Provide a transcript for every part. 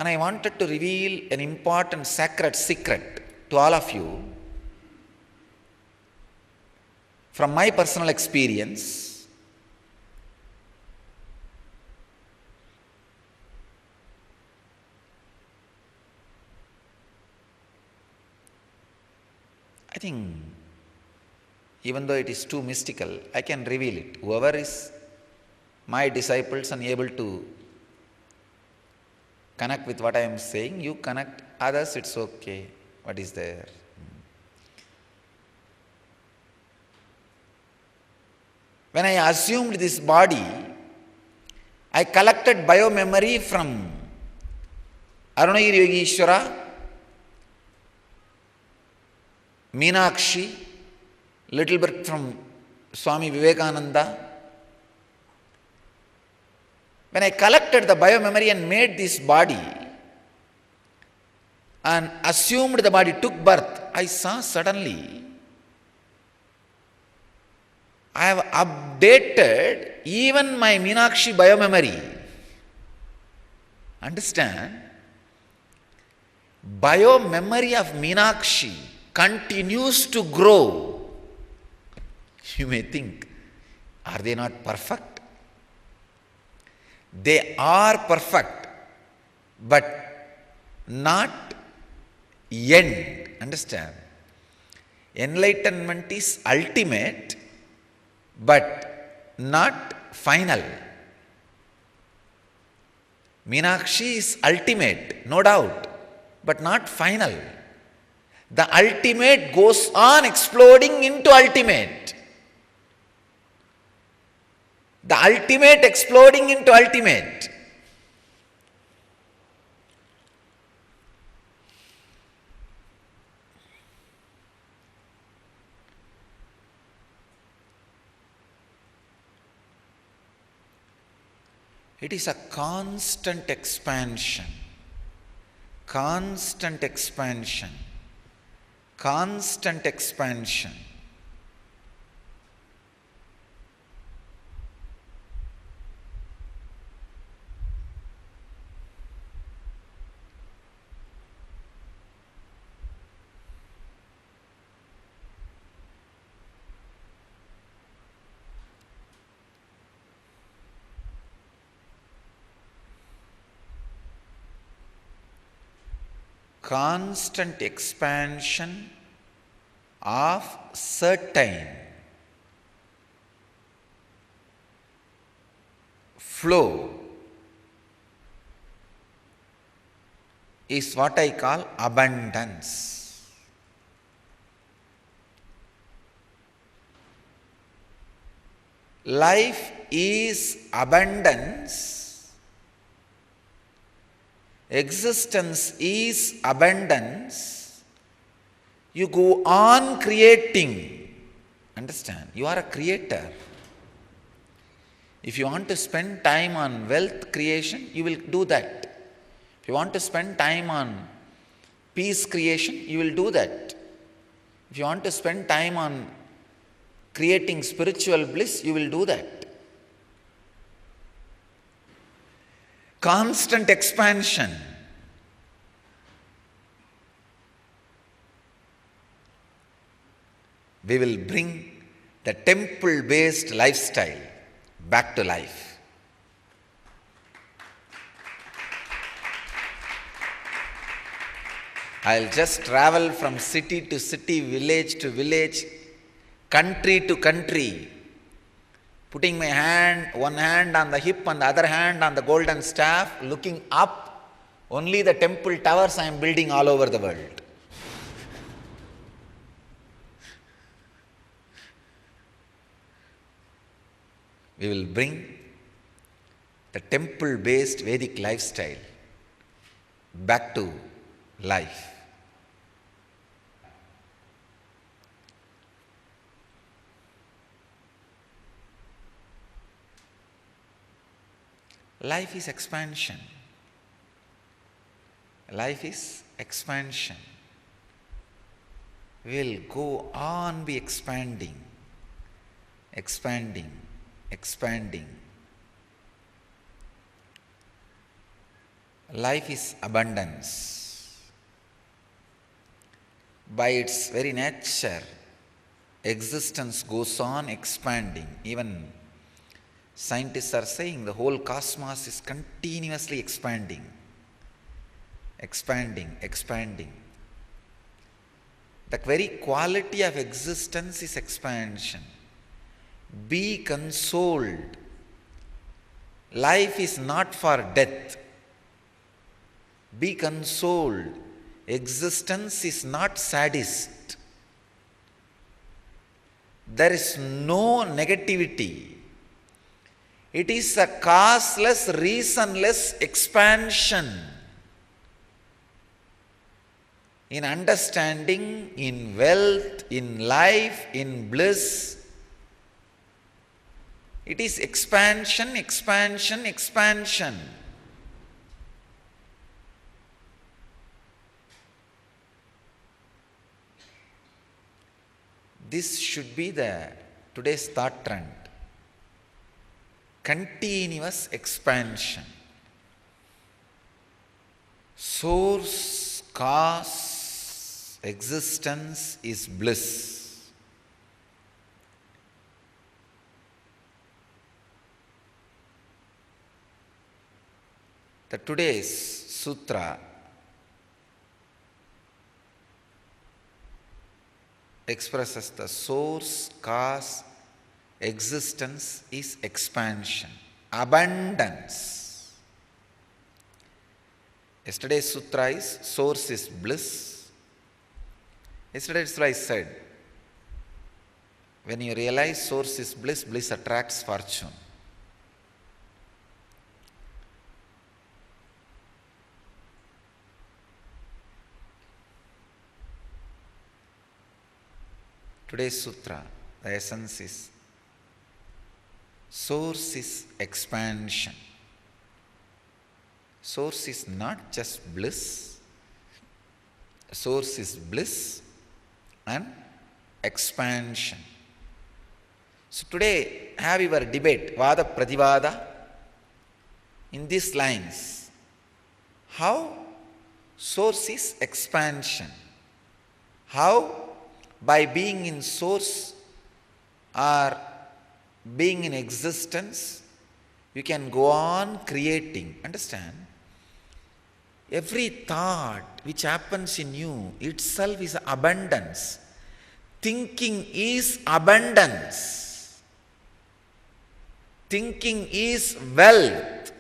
And I wanted to reveal an important sacred secret to all of you from my personal experience. I think even though it is too mystical, I can reveal it. Whoever is my disciples and able to connect with what I am saying, you connect. Others, it's okay. What is there? When I assumed this body, I collected biomemory from Arunagiri Yogeshwara, Meenakshi, little bit from Swami Vivekananda. When I collected the biomemory and made this body and assumed the body took birth, I saw suddenly I have updated even my Meenakshi biomemory. Understand? Biomemory of Meenakshi continues to grow. You may think, are they not perfect? They are perfect, but not end. Understand? Enlightenment is ultimate, but not final. Meenakshi is ultimate, no doubt, but not final. The ultimate goes on exploding into ultimate. The ultimate exploding into ultimate. It is a constant expansion, constant expansion, constant expansion. Constant expansion of certain flow is what I call abundance. Life is abundance. Existence is abundance. You go on creating. Understand? You are a creator. If you want to spend time on wealth creation, you will do that. If you want to spend time on peace creation, you will do that. If you want to spend time on creating spiritual bliss, you will do that. Constant expansion. We will bring the temple-based lifestyle back to life. I'll just travel from city to city, village to village, country to country, putting my hand, one hand on the hip and the other hand on the golden staff, looking up, only the temple towers I am building all over the world. We will bring the temple-based Vedic lifestyle back to life. Life is expansion. Life is expansion. We'll go on be expanding, expanding, expanding. Life is abundance. By its very nature, existence goes on expanding. Even scientists are saying the whole cosmos is continuously expanding. Expanding. The very quality of existence is expansion. Be consoled. Life is not for death. Be consoled. Existence is not sadist. There is no negativity. It is a causeless, reasonless expansion. In understanding, in wealth, in life, in bliss. It is expansion. This should be today's thought trend. Continuous expansion. Source, cause, existence is bliss. The today's sutra expresses the source, cause, existence is expansion, abundance. Yesterday's sutra is source is bliss. Yesterday's I said, when you realize source is bliss, bliss attracts fortune. Today's sutra, the essence is source is expansion. Source is not just bliss. Source is bliss and expansion. So today have your debate, Vada Prativada, in these lines. How source is expansion? How by being in source or being in existence, you can go on creating. Understand? Every thought which happens in you itself is abundance. Thinking is abundance. Thinking is wealth.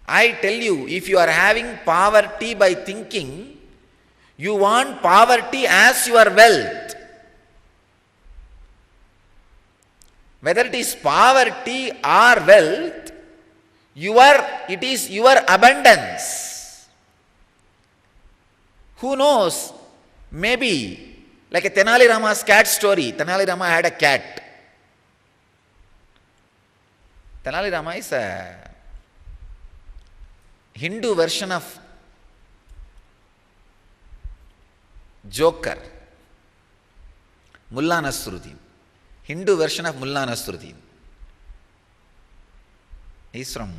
I tell you, if you are having poverty by thinking, you want poverty as your wealth. Whether it is poverty or wealth, it is your abundance. Who knows? Maybe, like a Tenali Rama's cat story. Tenali Rama had a cat. Tenali Rama is a Hindu version of Joker, Mulla Nasruddin. Hindu version of Mulla Nasruddin. He is from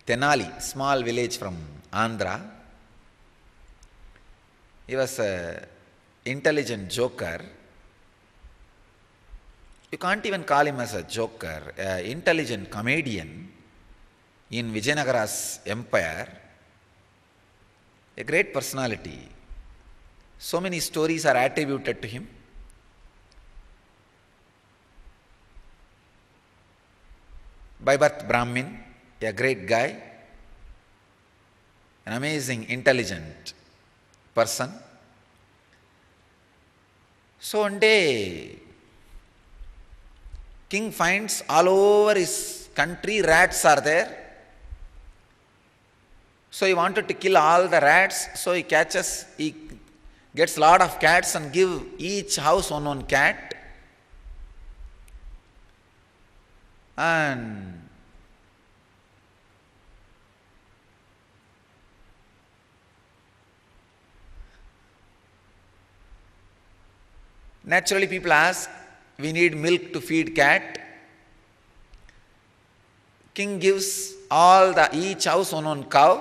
Tenali, small village from Andhra. He was an intelligent joker. You can't even call him as a joker, an intelligent comedian in Vijayanagara's empire. A great personality. So many stories are attributed to him. By birth Brahmin, a great guy, an amazing, intelligent person. So one day, king finds all over his country rats are there. So he wanted to kill all the rats. So he gets a lot of cats and give each house one cat. And naturally people ask, we need milk to feed cat. King gives each house one cow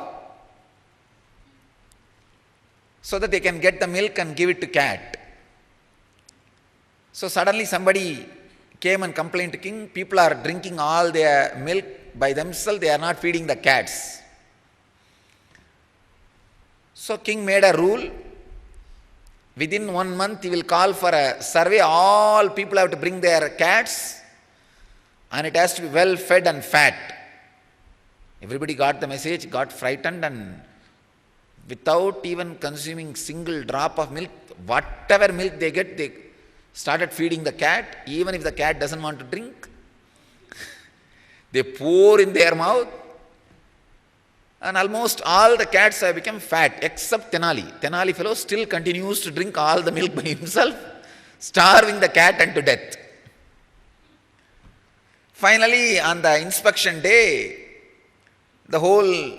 so that they can get the milk and give it to cat. So suddenly somebody came and complained to king, people are drinking all their milk by themselves, they are not feeding the cats. So king made a rule, within 1 month he will call for a survey, all people have to bring their cats and it has to be well fed and fat. Everybody got the message, got frightened, and without even consuming single drop of milk, whatever milk they get, they started feeding the cat, even if the cat doesn't want to drink. They pour in their mouth, and almost all the cats have become fat except Tenali. Tenali fellow still continues to drink all the milk by himself, starving the cat unto death. Finally, on the inspection day, the whole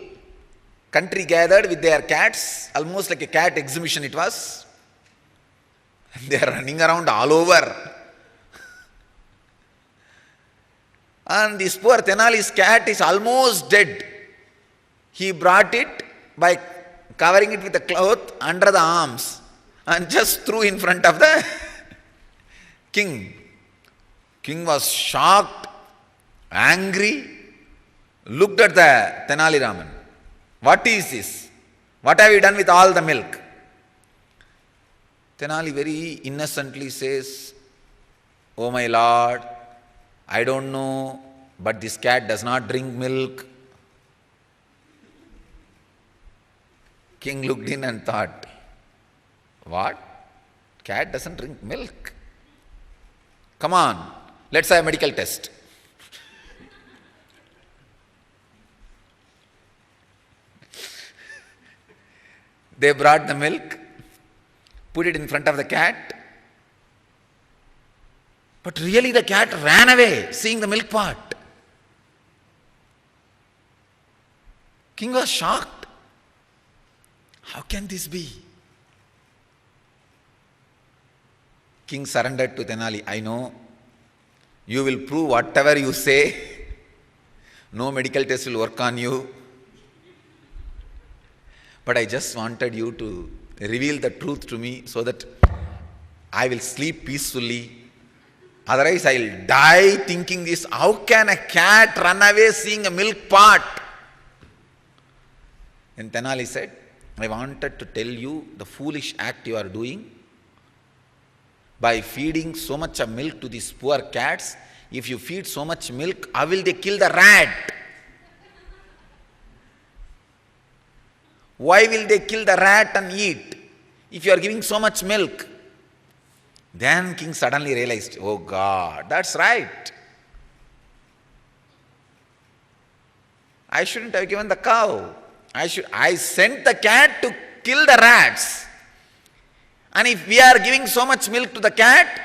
country gathered with their cats, almost like a cat exhibition it was. They are running around all over. And this poor Tenali's cat is almost dead. He brought it by covering it with a cloth under the arms and just threw in front of the king. King was shocked, angry, looked at the Tenali Raman. What is this? What have you done with all the milk? Tenali very innocently says, "Oh my lord, I don't know, but this cat does not drink milk." King looked in and thought, what? Cat doesn't drink milk? Come on, let's have a medical test. They brought the milk, put it in front of the cat. But really the cat ran away, seeing the milk pot. King was shocked. How can this be? King surrendered to Tenali. I know, you will prove whatever you say. No medical test will work on you. But I just wanted you to reveal the truth to me so that I will sleep peacefully. Otherwise, I will die thinking this. How can a cat run away seeing a milk pot? And Tenali said, I wanted to tell you the foolish act you are doing by feeding so much of milk to these poor cats. If you feed so much milk, how will they kill the rat? Why will they kill the rat and eat if you are giving so much milk? Then king suddenly realized, oh God, that's right. I shouldn't have given the cow. I sent the cat to kill the rats. And if we are giving so much milk to the cat,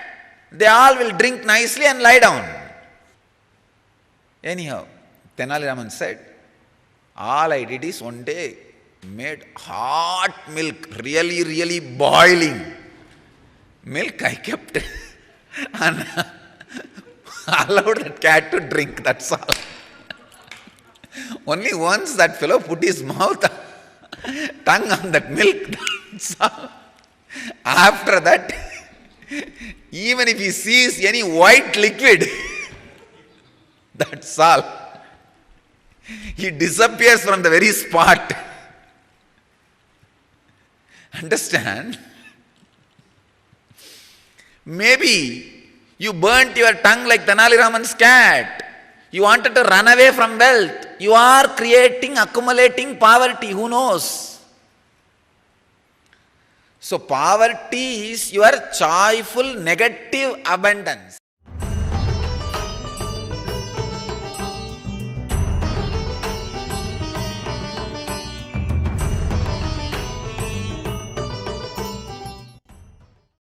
they all will drink nicely and lie down. Anyhow, Tenali Raman said, all I did is one day made hot milk, really, really boiling milk I kept and allowed that cat to drink, that's all. Only once that fellow put his tongue on that milk, that's all. After that, even if he sees any white liquid, that's all. He disappears from the very spot. Understand? Maybe you burnt your tongue like Tenali Raman's cat. You wanted to run away from wealth. You are creating, accumulating poverty. Who knows? So poverty is your joyful negative abundance.